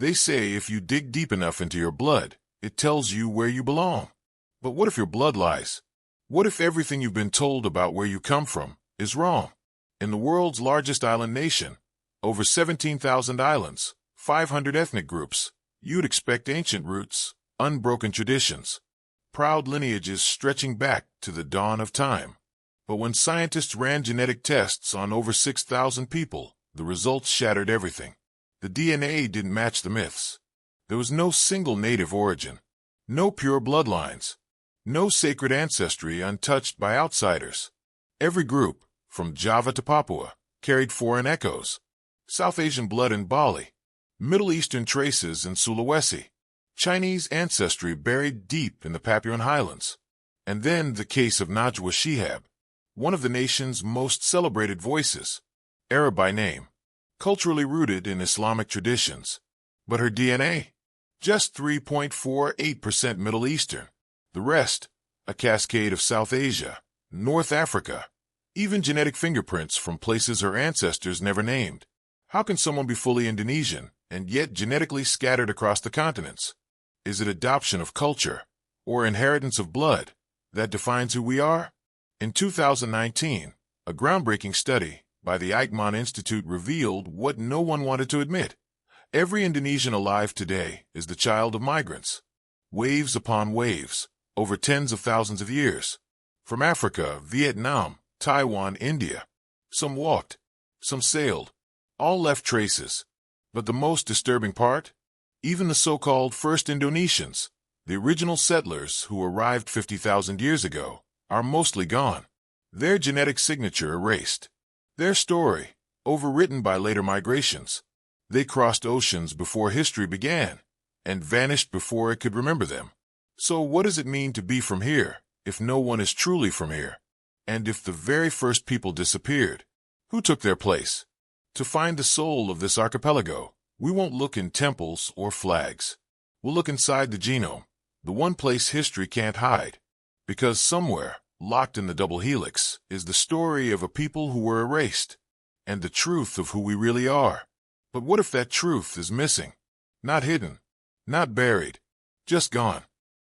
They say if you dig deep enough into your blood, it tells you where you belong. But what if your blood lies? What if everything you've been told about where you come from is wrong? In the world's largest island nation, over 17,000 islands, 500 ethnic groups, you'd expect ancient roots, unbroken traditions, proud lineages stretching back to the dawn of time. But when scientists ran genetic tests on over 6,000 people, the results shattered everything. The DNA didn't match the myths. There was no single native origin, no pure bloodlines, no sacred ancestry untouched by outsiders. Every group, from Java to Papua, carried foreign echoes. South Asian blood in Bali, Middle Eastern traces in Sulawesi, Chinese ancestry buried deep in the Papuan highlands. And then the case of Najwa Shihab, one of the nation's most celebrated voices, Arab by name, culturally rooted in Islamic traditions. But her DNA? Just 3.48% Middle Eastern. The rest, a cascade of South Asia, North Africa, even genetic fingerprints from places her ancestors never named. How can someone be fully Indonesian and yet genetically scattered across the continents? Is it adoption of culture or inheritance of blood that defines who we are? In 2019, a groundbreaking study by the Eichmann Institute revealed what no one wanted to admit. Every Indonesian alive today is the child of migrants. Waves upon waves, over tens of thousands of years. From Africa, Vietnam, Taiwan, India. Some walked, some sailed. All left traces. But the most disturbing part? Even the so-called first Indonesians, the original settlers who arrived 50,000 years ago, are mostly gone. Their genetic signature erased. Their story, overwritten by later migrations. They crossed oceans before history began, and vanished before it could remember them. So what does it mean to be from here, if no one is truly from here? And if the very first people disappeared, who took their place? To find the soul of this archipelago, we won't look in temples or flags. We'll look inside the genome, the one place history can't hide. Because somewhere, locked in the double helix, is the story of a people who were erased, and the truth of who we really are. But what if that truth is missing? Not hidden, not buried, just gone.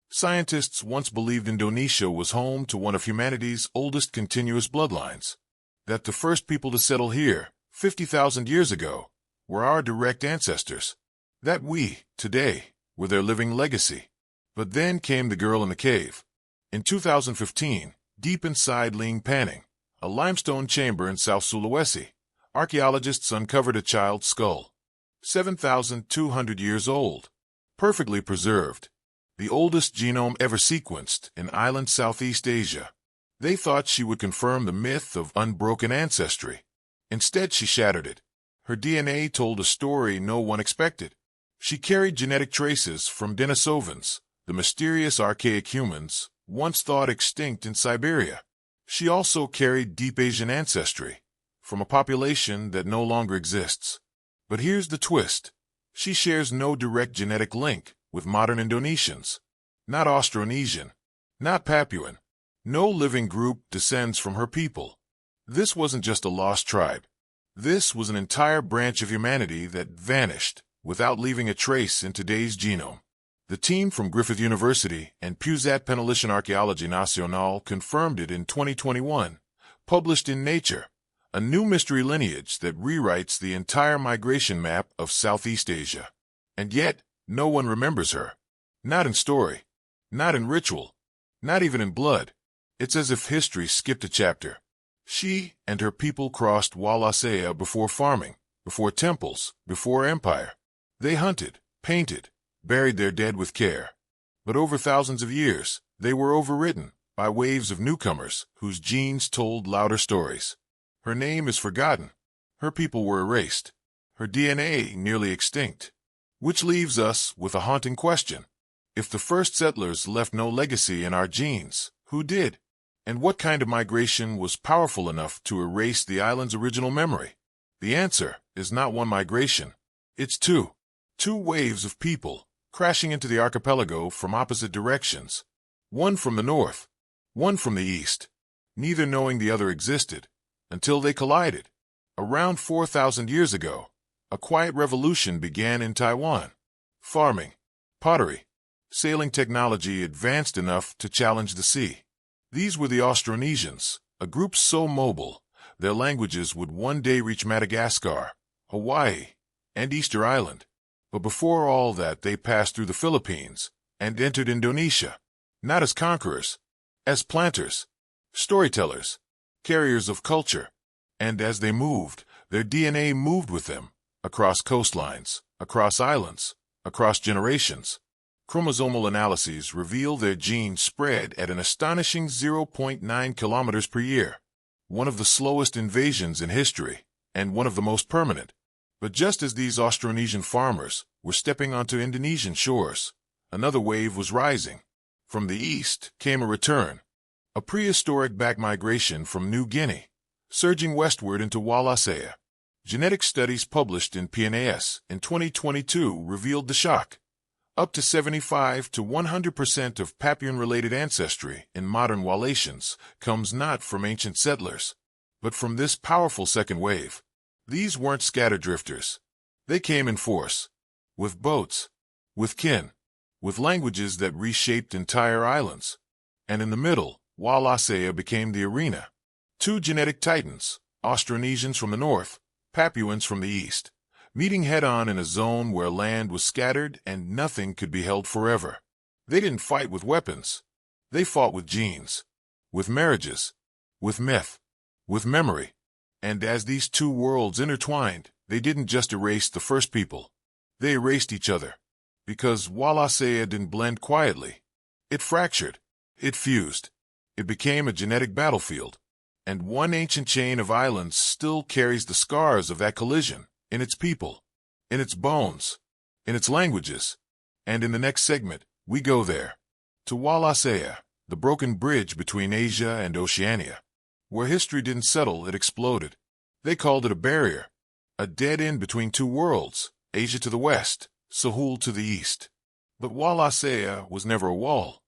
Scientists once believed Indonesia was home to one of humanity's oldest continuous bloodlines. That the first people to settle here, 50,000 years ago, were our direct ancestors. That we, today, were their living legacy. But then came the girl in the cave. In 2015, deep inside Ling Panning, a limestone chamber in South Sulawesi, archaeologists uncovered a child's skull. 7,200 years old. Perfectly preserved. The oldest genome ever sequenced in island Southeast Asia. They thought she would confirm the myth of unbroken ancestry. Instead, she shattered it. Her DNA told a story no one expected. She carried genetic traces from Denisovans, the mysterious archaic humans once thought extinct in Siberia. She also carried deep Asian ancestry, from a population that no longer exists. But here's the twist. She shares no direct genetic link with modern Indonesians. Not Austronesian, not Papuan. No living group descends from her people. This wasn't just a lost tribe. This was an entire branch of humanity that vanished without leaving a trace in today's genome. The team from Griffith University and Pusat Penelitian Archaeology Nasional confirmed it in 2021, published in Nature, a new mystery lineage that rewrites the entire migration map of Southeast Asia. And yet, no one remembers her. Not in story, not in ritual, not even in blood. It's as if history skipped a chapter. She and her people crossed Wallacea before farming, before temples, before empire. They hunted, painted, buried their dead with care. But over thousands of years, they were overridden by waves of newcomers whose genes told louder stories. Her name is forgotten. Her people were erased. Her DNA nearly extinct. Which leaves us with a haunting question. If the first settlers left no legacy in our genes, who did? And what kind of migration was powerful enough to erase the island's original memory? The answer is not one migration. It's two. Two waves of people crashing into the archipelago from opposite directions. One from the north, one from the east, neither knowing the other existed, until they collided. Around 4,000 years ago, a quiet revolution began in Taiwan. farming, pottery, sailing technology advanced enough to challenge the sea. These were the Austronesians, a group so mobile, their languages would one day reach Madagascar, Hawaii, and Easter Island. But before all that, they passed through the Philippines and entered Indonesia, not as conquerors, as planters, storytellers, carriers of culture. And as they moved, their DNA moved with them, across coastlines, across islands, across generations. Chromosomal analyses reveal their genes spread at an astonishing 0.9 kilometers per year, one of the slowest invasions in history, and one of the most permanent. But just as these Austronesian farmers were stepping onto Indonesian shores, another wave was rising. From the east came a return, a prehistoric back migration from New Guinea, surging westward into Wallacea. Genetic studies published in PNAS in 2022 revealed the shock. Up to 75 to 100% of Papuan-related ancestry in modern Wallaceans comes not from ancient settlers, but from this powerful second wave. These weren't scatter drifters. They came in force, with boats, with kin, with languages that reshaped entire islands. And in the middle, Wallacea became the arena. Two genetic titans, Austronesians from the north, Papuans from the east, meeting head-on in a zone where land was scattered and nothing could be held forever. They didn't fight with weapons. They fought with genes, with marriages, with myth, with memory. And as these two worlds intertwined, they didn't just erase the first people. They erased each other. Because Wallacea didn't blend quietly. It fractured. It fused. It became a genetic battlefield. And one ancient chain of islands still carries the scars of that collision, in its people, in its bones, in its languages. And in the next segment, we go there, to Wallacea, the broken bridge between Asia and Oceania. Where history didn't settle, it exploded. They called it a barrier, a dead end between two worlds, Asia to the west, Sahul to the east. But Wallacea was never a wall.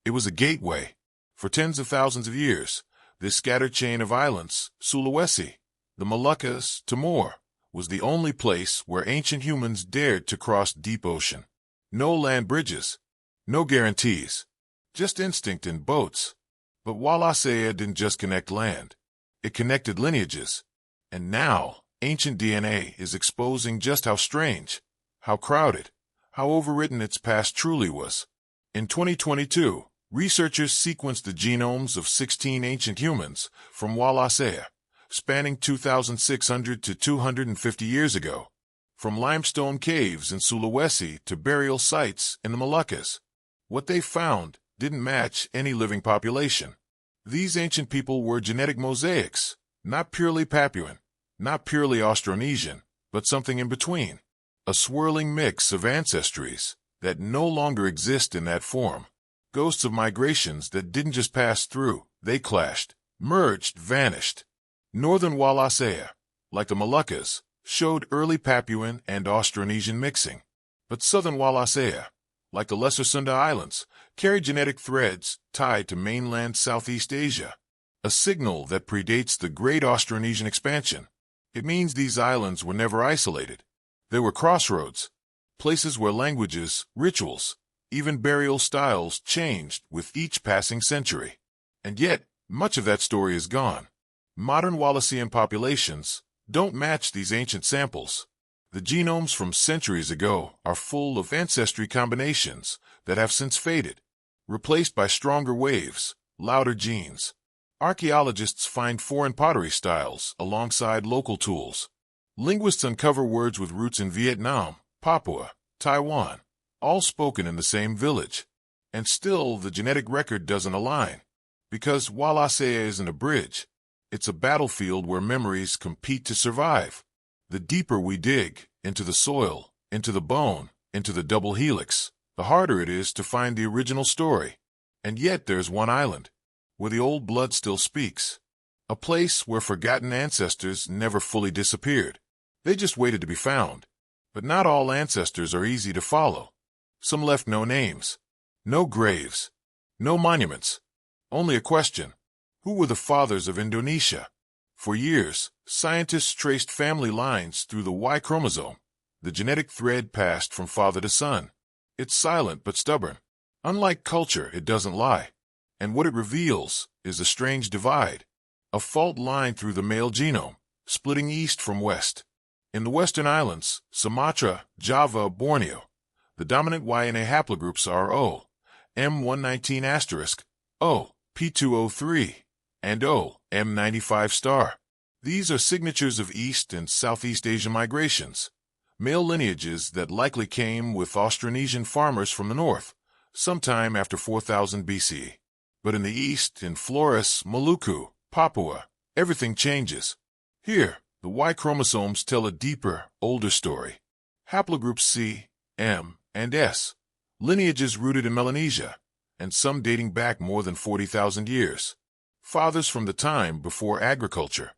It was a gateway. For tens of thousands of years, this scattered chain of islands, Sulawesi, the Moluccas, Timor, was the only place where ancient humans dared to cross deep ocean. No land bridges, no guarantees, just instinct in boats. But Wallacea didn't just connect land. It connected lineages. And now, ancient DNA is exposing just how strange, how crowded, how overwritten its past truly was. In 2022, researchers sequenced the genomes of 16 ancient humans from Wallacea, spanning 2,600 to 250 years ago, from limestone caves in Sulawesi to burial sites in the Moluccas. What they found didn't match any living population. These ancient people were genetic mosaics, not purely Papuan, not purely Austronesian, but something in between. A swirling mix of ancestries that no longer exist in that form. Ghosts of migrations that didn't just pass through, they clashed, merged, vanished. Northern Wallacea, like the Moluccas, showed early Papuan and Austronesian mixing. But southern Wallacea, like the Lesser Sunda Islands, carry genetic threads tied to mainland Southeast Asia, a signal that predates the great Austronesian expansion. It means these islands were never isolated. They were crossroads, places where languages, rituals, even burial styles changed with each passing century. And yet, much of that story is gone. Modern Wallacean populations don't match these ancient samples. The genomes from centuries ago are full of ancestry combinations that have since faded, replaced by stronger waves, louder genes. Archaeologists find foreign pottery styles alongside local tools. Linguists uncover words with roots in Vietnam, Papua, Taiwan, all spoken in the same village. And still the genetic record doesn't align. Because Wallacea isn't a bridge. It's a battlefield where memories compete to survive. The deeper we dig, into the soil, into the bone, into the double helix, the harder it is to find the original story. And yet there's one island, where the old blood still speaks. A place where forgotten ancestors never fully disappeared. They just waited to be found. But not all ancestors are easy to follow. Some left no names, no graves, no monuments. Only a question. Who were the fathers of Indonesia? For years, scientists traced family lines through the Y chromosome, the genetic thread passed from father to son. It's silent but stubborn. Unlike culture, it doesn't lie. And what it reveals is a strange divide, a fault line through the male genome, splitting east from west. In the Western Islands, Sumatra, Java, Borneo, the dominant YNA haplogroups are O, M119*, O, P203, and O, M95*. These are signatures of East and Southeast Asian migrations, male lineages that likely came with Austronesian farmers from the north, sometime after 4000 BC. But in the east, in Flores, Maluku, Papua, everything changes. Here, the Y chromosomes tell a deeper, older story. Haplogroups C, M, and S, lineages rooted in Melanesia, and some dating back more than 40,000 years. Fathers from the time before agriculture,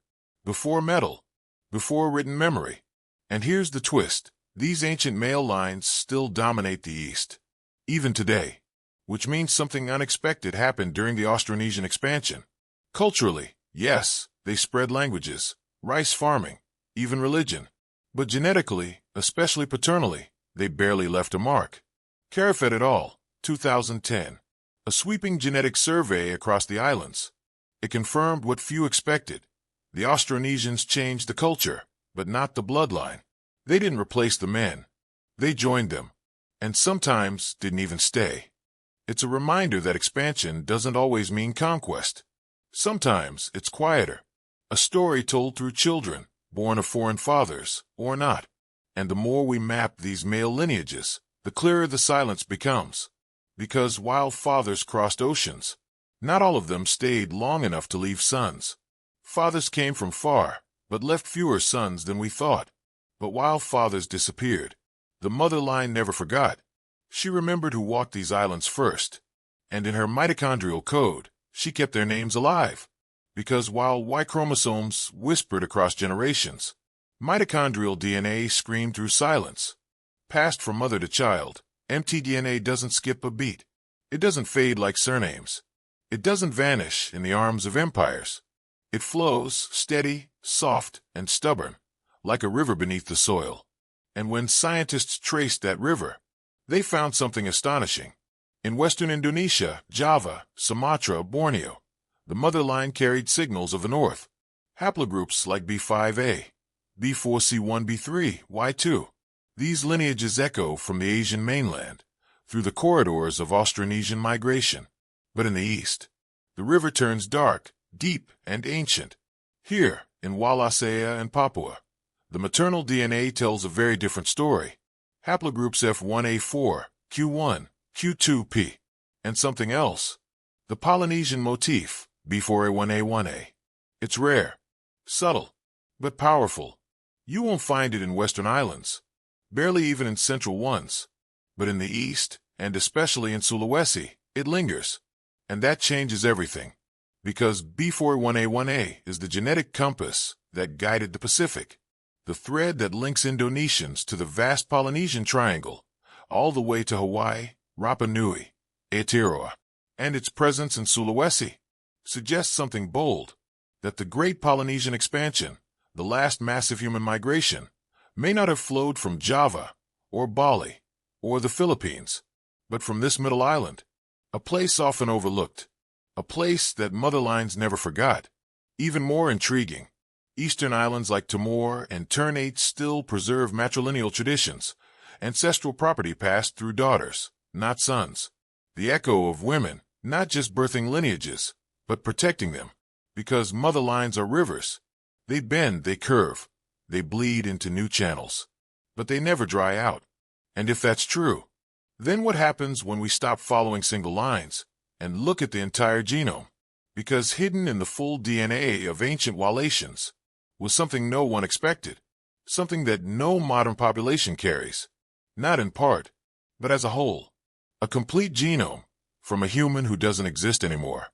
before metal, before written memory. And here's the twist. These ancient male lines still dominate the East, even today, which means something unexpected happened during the Austronesian expansion. Culturally, yes, they spread languages, rice farming, even religion. But genetically, especially paternally, they barely left a mark. Carafet et al., 2010. A sweeping genetic survey across the islands. It confirmed what few expected. The Austronesians changed the culture, but not the bloodline. They didn't replace the men. They joined them, and sometimes didn't even stay. It's a reminder that expansion doesn't always mean conquest. Sometimes it's quieter. A story told through children, born of foreign fathers, or not. And the more we map these male lineages, the clearer the silence becomes. Because while fathers crossed oceans, not all of them stayed long enough to leave sons. Fathers came from far, but left fewer sons than we thought. But while fathers disappeared, the mother line never forgot. She remembered who walked these islands first, and in her mitochondrial code, she kept their names alive. Because while Y chromosomes whispered across generations, mitochondrial DNA screamed through silence. Passed from mother to child, mtDNA doesn't skip a beat. It doesn't fade like surnames. It doesn't vanish in the arms of empires. It flows, steady, soft, and stubborn, like a river beneath the soil. And when scientists traced that river, they found something astonishing. In western Indonesia, Java, Sumatra, Borneo, the mother line carried signals of the north. Haplogroups like B5A, B4C1, B3, Y2. These lineages echo from the Asian mainland, through the corridors of Austronesian migration. But in the east, the river turns dark, deep, and ancient. Here, in Wallacea and Papua, the maternal DNA tells a very different story. Haplogroups F1A4, Q1, Q2P, and something else. The Polynesian motif, B4A1A1A. It's rare, subtle, but powerful. You won't find it in Western islands, barely even in central ones. But in the east, and especially in Sulawesi, it lingers. And that changes everything. Because B4A1A1A is the genetic compass that guided the Pacific, the thread that links Indonesians to the vast Polynesian triangle, all the way to Hawaii, Rapa Nui, Aotearoa. And its presence in Sulawesi suggests something bold, that the great Polynesian expansion, the last massive human migration, may not have flowed from Java, or Bali, or the Philippines, but from this middle island, a place often overlooked, a place that motherlines never forgot. Even more intriguing, eastern islands like Timor and Ternate still preserve matrilineal traditions, ancestral property passed through daughters, not sons. The echo of women, not just birthing lineages, but protecting them. Because motherlines are rivers. They bend, they curve, they bleed into new channels. But they never dry out. And if that's true, then what happens when we stop following single lines and look at the entire genome? Because hidden in the full DNA of ancient Wallaceians was something no one expected, something that no modern population carries, not in part, but as a whole. A complete genome from a human who doesn't exist anymore.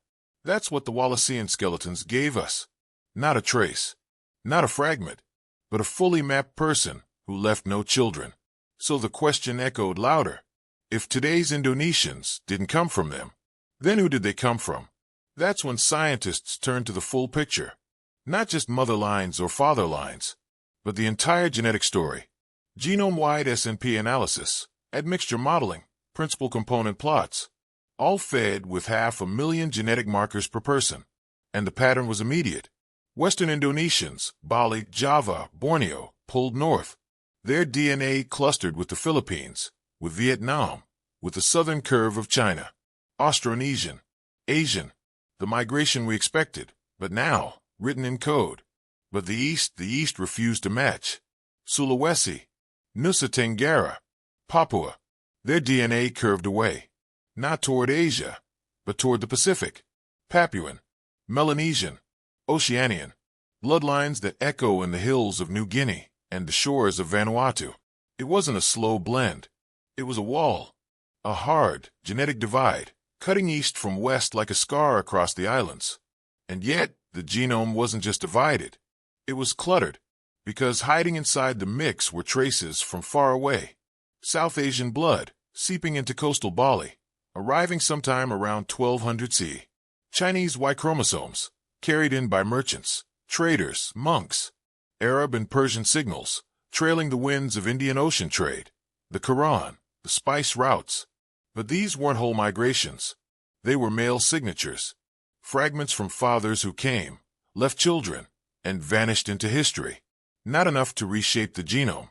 That's what the Wallacean skeletons gave us. Not a trace, not a fragment, but a fully mapped person who left no children. So the question echoed louder. If today's Indonesians didn't come from them, then who did they come from? That's when scientists turned to the full picture. Not just mother lines or father lines, but the entire genetic story. genome-wide SNP analysis, admixture modeling, principal component plots, all fed with 500,000 genetic markers per person. And the pattern was immediate. Western Indonesians, Bali, Java, Borneo, pulled north. Their DNA clustered with the Philippines, with Vietnam, with the southern curve of China. Austronesian, Asian, the migration we expected, but now, written in code. But the East refused to match. Sulawesi, Nusa Tenggara, Papua, their DNA curved away, not toward Asia, but toward the Pacific. Papuan, Melanesian, Oceanian, bloodlines that echo in the hills of New Guinea and the shores of Vanuatu. It wasn't a slow blend. It was a wall, a hard, genetic divide, cutting east from west like a scar across the islands. And yet, the genome wasn't just divided. It was cluttered, because hiding inside the mix were traces from far away. South Asian blood, seeping into coastal Bali, arriving sometime around 1200 CE. Chinese Y chromosomes, carried in by merchants, traders, monks. Arab and Persian signals, trailing the winds of Indian Ocean trade. The Quran, the spice routes. But these weren't whole migrations. They were male signatures. Fragments from fathers who came, left children, and vanished into history. Not enough to reshape the genome.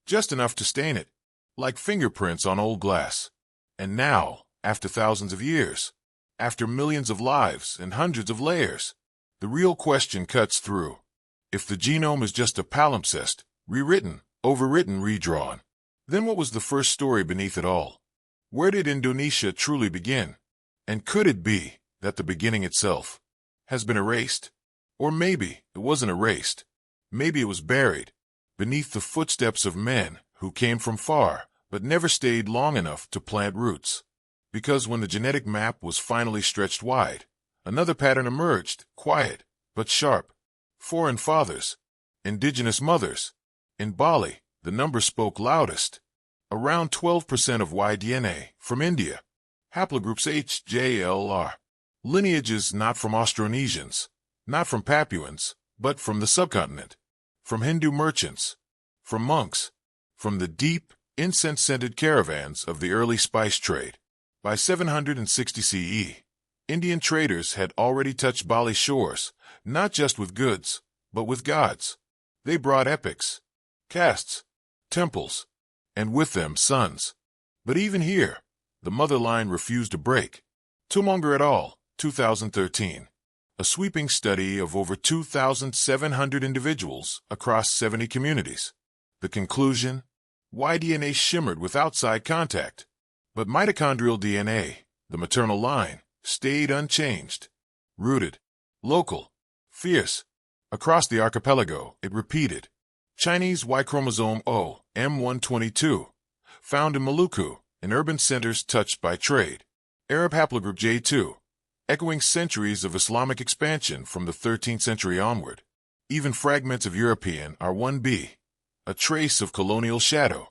Just enough to stain it, like fingerprints on old glass. And now, after thousands of years, after millions of lives and hundreds of layers, the real question cuts through. If the genome is just a palimpsest, rewritten, overwritten, redrawn, then what was the first story beneath it all? Where did Indonesia truly begin? And could it be that the beginning itself has been erased? Or maybe it wasn't erased. Maybe it was buried beneath the footsteps of men who came from far but never stayed long enough to plant roots. Because when the genetic map was finally stretched wide, another pattern emerged, quiet but sharp. Foreign fathers, indigenous mothers. In Bali, the number spoke loudest. Around 12% of Y-DNA from India. Haplogroups HJLR. Lineages not from Austronesians, not from Papuans, but from the subcontinent. From Hindu merchants, from monks, from the deep, incense-scented caravans of the early spice trade. By 760 CE, Indian traders had already touched Bali's shores, not just with goods, but with gods. They brought epics, castes, temples, and with them sons. But even here, the mother line refused to break. Tumongar et al., 2013. A sweeping study of over 2,700 individuals across 70 communities. The conclusion? Y-DNA shimmered with outside contact. But mitochondrial DNA, the maternal line, stayed unchanged. Rooted, local, fierce. Across the archipelago, it repeated. Chinese Y chromosome O, M122, found in Maluku, in urban centers touched by trade. Arab haplogroup J2, echoing centuries of Islamic expansion from the 13th century onward. Even fragments of European R1b, a trace of colonial shadow.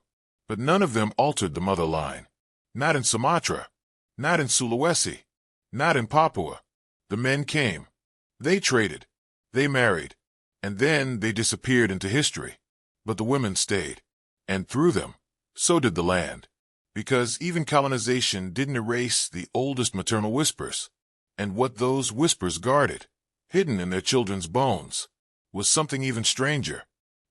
But none of them altered the mother line. Not in Sumatra, not in Sulawesi, not in Papua. The men came. They traded. They married. And then they disappeared into history. But the women stayed. And through them, so did the land. Because even colonization didn't erase the oldest maternal whispers. And what those whispers guarded, hidden in their children's bones, was something even stranger.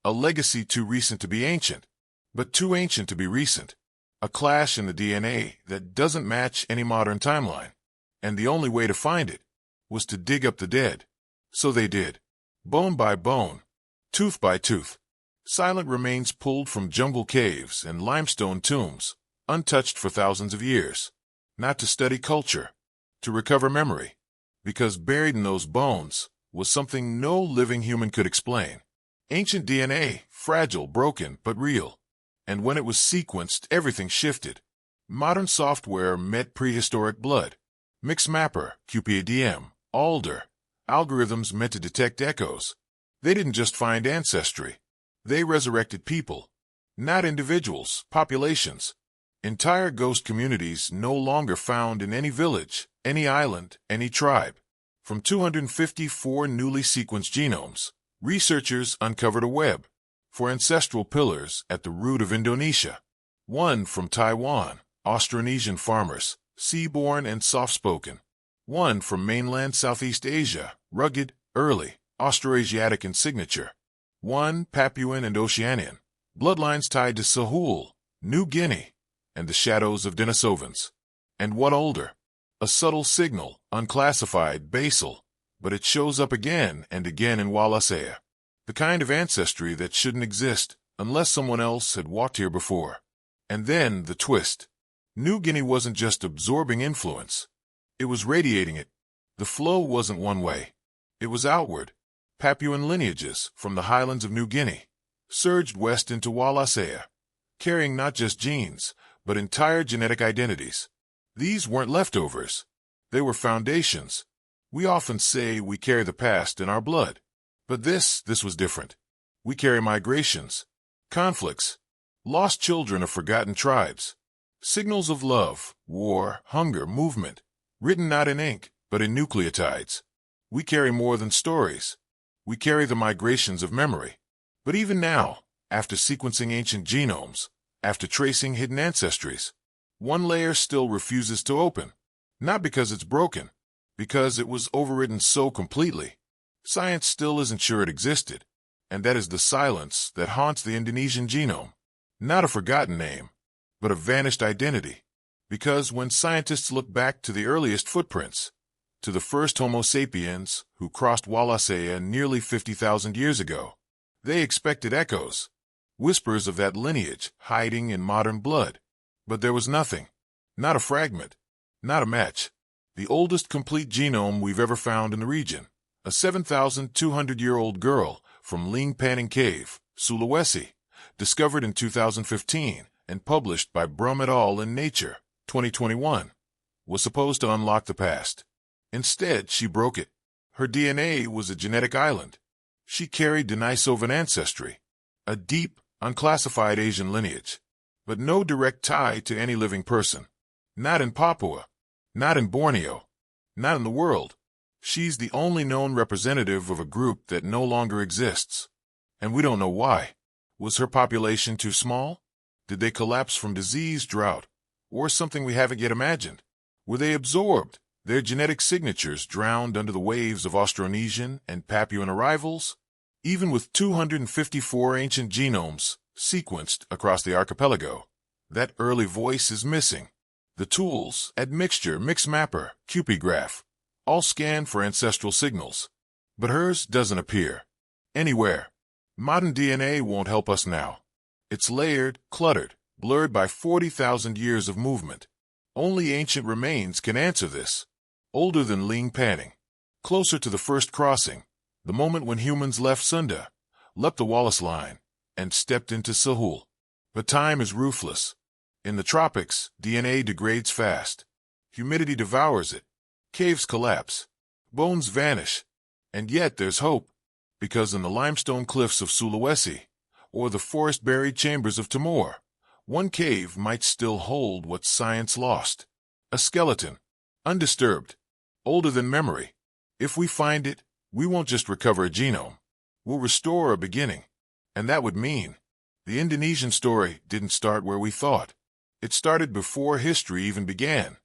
A legacy too recent to be ancient, but too ancient to be recent. A clash in the DNA that doesn't match any modern timeline. And the only way to find it was to dig up the dead. So they did. Bone by bone, tooth by tooth. Silent remains pulled from jungle caves and limestone tombs, untouched for thousands of years. Not to study culture, to recover memory. Because buried in those bones was something no living human could explain. Ancient DNA, fragile, broken, but real. And when it was sequenced, everything shifted. Modern software met prehistoric blood. Mixmapper, QPADM, Alder, algorithms meant to detect echoes. They didn't just find ancestry. They resurrected people. Not individuals, populations. Entire ghost communities no longer found in any village, any island, any tribe. From 254 newly sequenced genomes, researchers uncovered a web. for ancestral pillars at the root of Indonesia. One from Taiwan, Austronesian farmers, sea-born and soft-spoken. One from mainland Southeast Asia, rugged, early, Austroasiatic in signature. One Papuan and Oceanian, bloodlines tied to Sahul, New Guinea, and the shadows of Denisovans. And what older? A subtle signal, unclassified, basal, but it shows up again and again in Wallacea. The kind of ancestry that shouldn't exist unless someone else had walked here before. And then the twist. New Guinea wasn't just absorbing influence. It was radiating it. The flow wasn't one way. It was outward. Papuan lineages from the highlands of New Guinea surged west into Wallacea, carrying not just genes, but entire genetic identities. These weren't leftovers. They were foundations. We often say we carry the past in our blood. But this was different. We carry migrations, conflicts, lost children of forgotten tribes, signals of love, war, hunger, movement, written not in ink, but in nucleotides. We carry more than stories. We carry the migrations of memory. But even now, after sequencing ancient genomes, after tracing hidden ancestries, one layer still refuses to open. Not because it's broken, because it was overridden so completely. Science still isn't sure it existed, and that is the silence that haunts the Indonesian genome. Not a forgotten name, but a vanished identity. Because when scientists look back to the earliest footprints, to the first Homo sapiens who crossed Wallacea nearly 50,000 years ago, they expected echoes, whispers of that lineage hiding in modern blood. But there was nothing, not a fragment, not a match. The oldest complete genome we've ever found in the region, a 7,200-year-old girl from Ling Panning Cave, Sulawesi, discovered in 2015 and published by Brum et al. In Nature, 2021, was supposed to unlock the past. Instead, she broke it. Her DNA was a genetic island. She carried Denisovan ancestry, a deep, unclassified Asian lineage, but no direct tie to any living person. Not in Papua, not in Borneo, not in the world. She's the only known representative of a group that no longer exists. And we don't know why. Was her population too small? Did they collapse from disease, drought, or something we haven't yet imagined? Were they absorbed, their genetic signatures drowned under the waves of Austronesian and Papuan arrivals? Even with 254 ancient genomes sequenced across the archipelago, that early voice is missing. The tools, admixture, mixmapper, QP-graph, all scan for ancestral signals. But hers doesn't appear anywhere. Modern DNA won't help us now. It's layered, cluttered, blurred by 40,000 years of movement. Only ancient remains can answer this. Older than Ling Panning, closer to the first crossing, the moment when humans left Sunda, leapt the Wallace line, and stepped into Sahul. But time is ruthless. In the tropics, DNA degrades fast. Humidity devours it. Caves collapse. Bones vanish. And yet there's hope, because in the limestone cliffs of Sulawesi, or the forest-buried chambers of Timor, one cave might still hold what science lost. A skeleton, undisturbed, older than memory. If we find it, we won't just recover a genome. We'll restore a beginning. And that would mean the Indonesian story didn't start where we thought. It started before history even began.